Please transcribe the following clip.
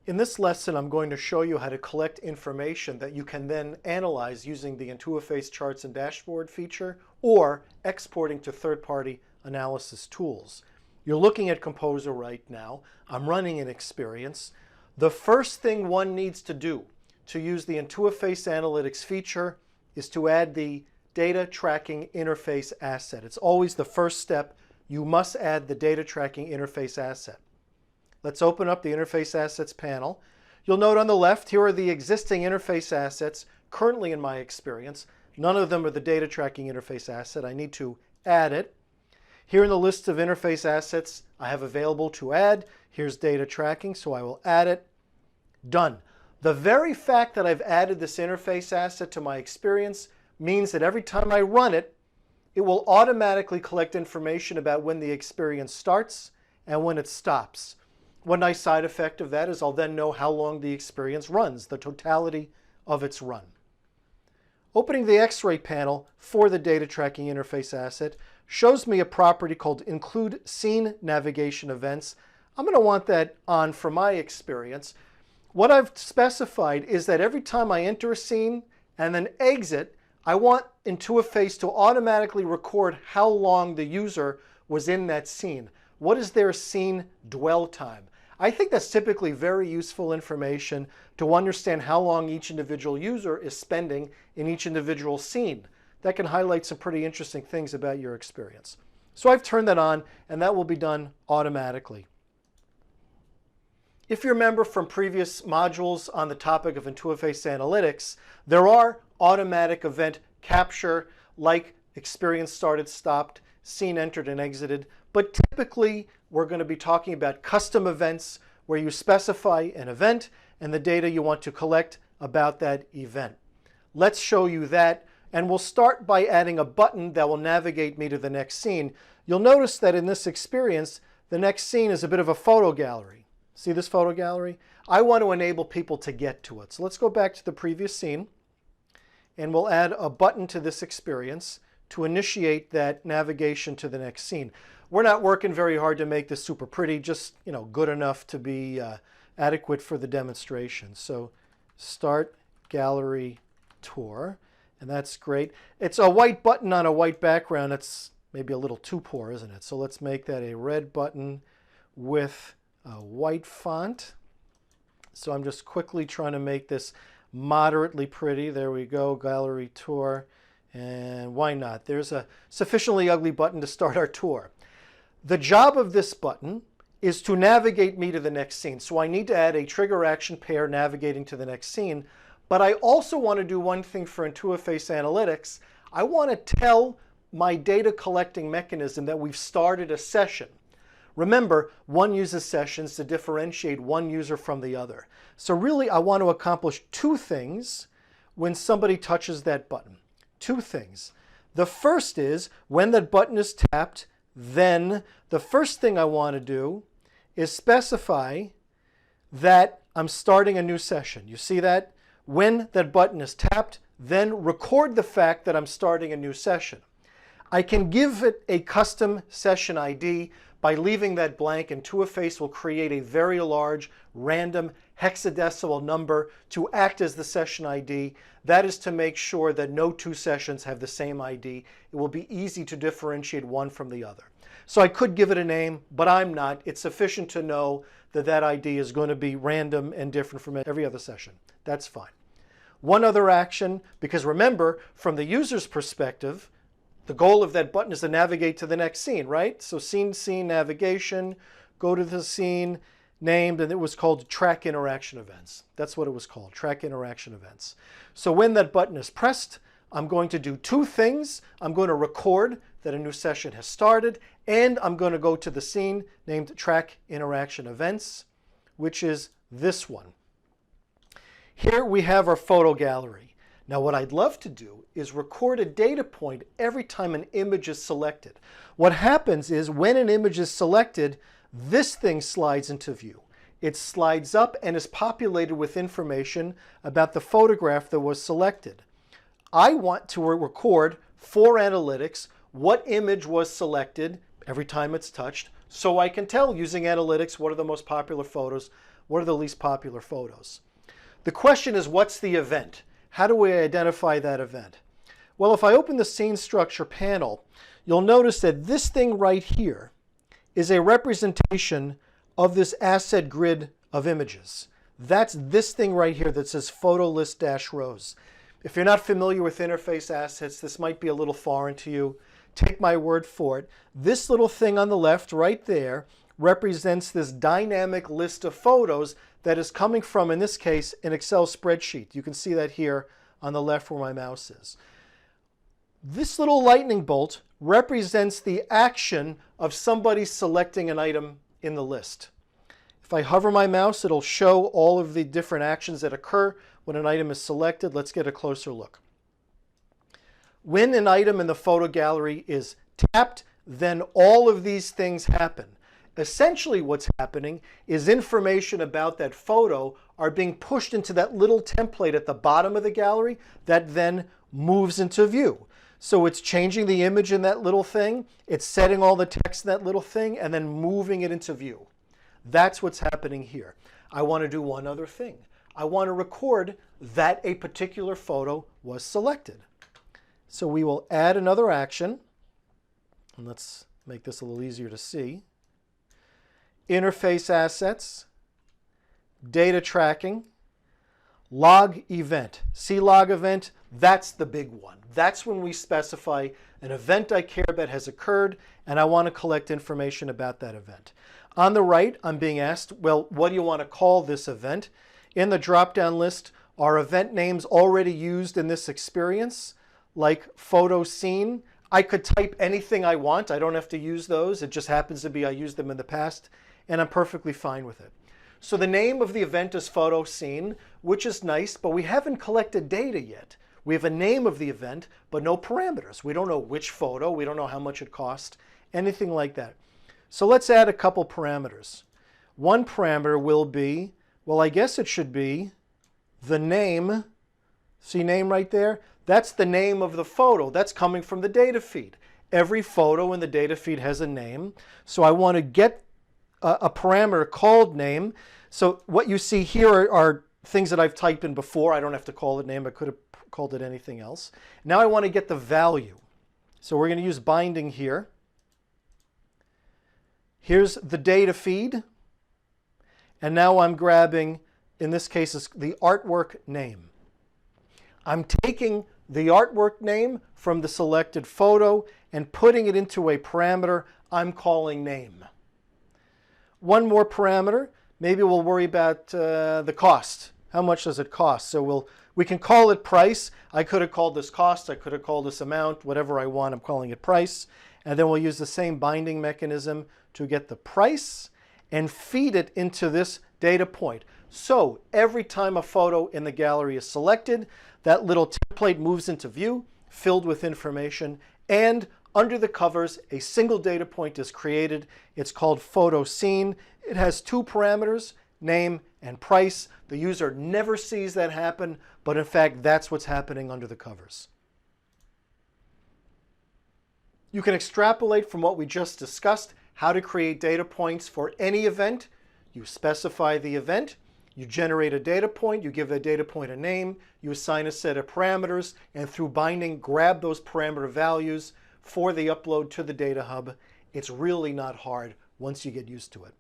In this lesson, I'm going to show you how to collect information that you can then analyze using the Intuiface Charts and Dashboard feature or exporting to third-party analysis tools. You're looking at Composer right now. I'm running an experience. The first thing one needs to do to use the Intuiface Analytics feature is to add the data tracking interface asset. It's always the first step. You must add the data tracking interface asset. Let's open up the Interface Assets panel. You'll note on the left, here are the existing interface assets currently in my experience. None of them are the data tracking interface asset. I need to add it. Here in the list of interface assets I have available to add, here's data tracking, so I will add it. Done. The very fact that I've added this interface asset to my experience means that every time I run it, it will automatically collect information about when the experience starts and when it stops. One nice side effect of that is I'll then know how long the experience runs, the totality of its run. Opening the X-ray panel for the data tracking interface asset shows me a property called Include Scene Navigation Events. I'm going to want that on for my experience. What I've specified is that every time I enter a scene and then exit, I want Intuiface to automatically record how long the user was in that scene. What is their scene dwell time? I think that's typically very useful information to understand how long each individual user is spending in each individual scene. That can highlight some pretty interesting things about your experience. So I've turned that on, and that will be done automatically. If you remember from previous modules on the topic of Intuiface Analytics, there are automatic event capture like experience started, stopped, scene entered and exited, but typically we're going to be talking about custom events where you specify an event and the data you want to collect about that event. Let's show you that, and we'll start by adding a button that will navigate me to the next scene. You'll notice that in this experience, the next scene is a bit of a photo gallery. See this photo gallery? I want to enable people to get to it. So let's go back to the previous scene, and we'll add a button to this experience to initiate that navigation to the next scene. We're not working very hard to make this super pretty, just good enough to be adequate for the demonstration. So start gallery tour, and that's great. It's a white button on a white background. It's maybe a little too poor, isn't it? So let's make that a red button with a white font. So I'm just quickly trying to make this moderately pretty. There we go, gallery tour. And why not? There's a sufficiently ugly button to start our tour. The job of this button is to navigate me to the next scene. So I need to add a trigger action pair navigating to the next scene. But I also want to do one thing for Intuiface Analytics. I want to tell my data collecting mechanism that we've started a session. Remember, one uses sessions to differentiate one user from the other. So really, I want to accomplish two things when somebody touches that button. Two things. The first is when that button is tapped, then the first thing I want to do is specify that I'm starting a new session. You see that? When that button is tapped, then record the fact that I'm starting a new session. I can give it a custom session ID by leaving that blank. Intuiface will create a very large random hexadecimal number to act as the session ID. That is to make sure that no two sessions have the same ID. It will be easy to differentiate one from the other. So I could give it a name, but I'm not. It's sufficient to know that that ID is going to be random and different from every other session. That's fine. One other action, because remember, from the user's perspective, the goal of that button is to navigate to the next scene, right? So scene, navigation, go to the scene named, and it was called Track Interaction Events. That's what it was called, Track Interaction Events. So when that button is pressed, I'm going to do two things. I'm going to record that a new session has started, and I'm going to go to the scene named Track Interaction Events, which is this one. Here we have our photo gallery. Now what I'd love to do is record a data point every time an image is selected. What happens is when an image is selected, this thing slides into view. It slides up and is populated with information about the photograph that was selected. I want to record for analytics what image was selected every time it's touched, so I can tell using analytics what are the most popular photos, What are the least popular photos? The question is, what's the event? How do we identify that event? Well, if I open the scene structure panel, you'll notice that this thing right here is a representation of this asset grid of images. That's this thing right here that says photo list dash rows. If you're not familiar with interface assets, this might be a little foreign to you. Take my word for it. This little thing on the left right there represents this dynamic list of photos that is coming from, in this case, an Excel spreadsheet. You can see that here on the left where my mouse is. This little lightning bolt represents the action of somebody selecting an item in the list. If I hover my mouse, it'll show all of the different actions that occur when an item is selected. Let's get a closer look. When an item in the photo gallery is tapped, then all of these things happen. Essentially what's happening is information about that photo are being pushed into that little template at the bottom of the gallery that then moves into view. So it's changing the image in that little thing, it's setting all the text in that little thing, and then moving it into view. That's what's happening here. I want to do one other thing. I want to record that a particular photo was selected. So we will add another action. And let's make this a little easier to see. Interface assets, data tracking, log event. See log event? That's the big one. That's when we specify an event I care about has occurred and I want to collect information about that event. On the right, I'm being asked, well, what do you want to call this event? In the drop-down list are event names already used in this experience, like photo scene. I could type anything I want. I don't have to use those. It just happens to be I used them in the past, and I'm perfectly fine with it. So the name of the event is photo scene, which is nice, but we haven't collected data yet. We have a name of the event, but no parameters. We don't know which photo. We don't know how much it cost, anything like that. So let's add a couple parameters. One parameter will be, well, I guess it should be the name. See name right there? That's the name of the photo. That's coming from the data feed. Every photo in the data feed has a name. So I want to get a parameter called name. So what you see here are things that I've typed in before. I don't have to call it name. I could have called it anything else. Now I want to get the value. So we're going to use binding here. Here's the data feed. And now I'm grabbing, in this case, the artwork name. I'm taking the artwork name from the selected photo and putting it into a parameter I'm calling name. One more parameter, maybe we'll worry about the cost. How much does it cost? So we can call it price. I could have called this cost. I could have called this amount. Whatever I want, I'm calling it price. And then we'll use the same binding mechanism to get the price and feed it into this data point. So every time a photo in the gallery is selected, that little template moves into view, filled with information, and under the covers, a single data point is created. It's called photo scene. It has two parameters, name and price. The user never sees that happen, but in fact, that's what's happening under the covers. You can extrapolate from what we just discussed how to create data points for any event. You specify the event, you generate a data point, you give that data point a name, you assign a set of parameters, and through binding, grab those parameter values for the upload to the data hub. It's really not hard once you get used to it.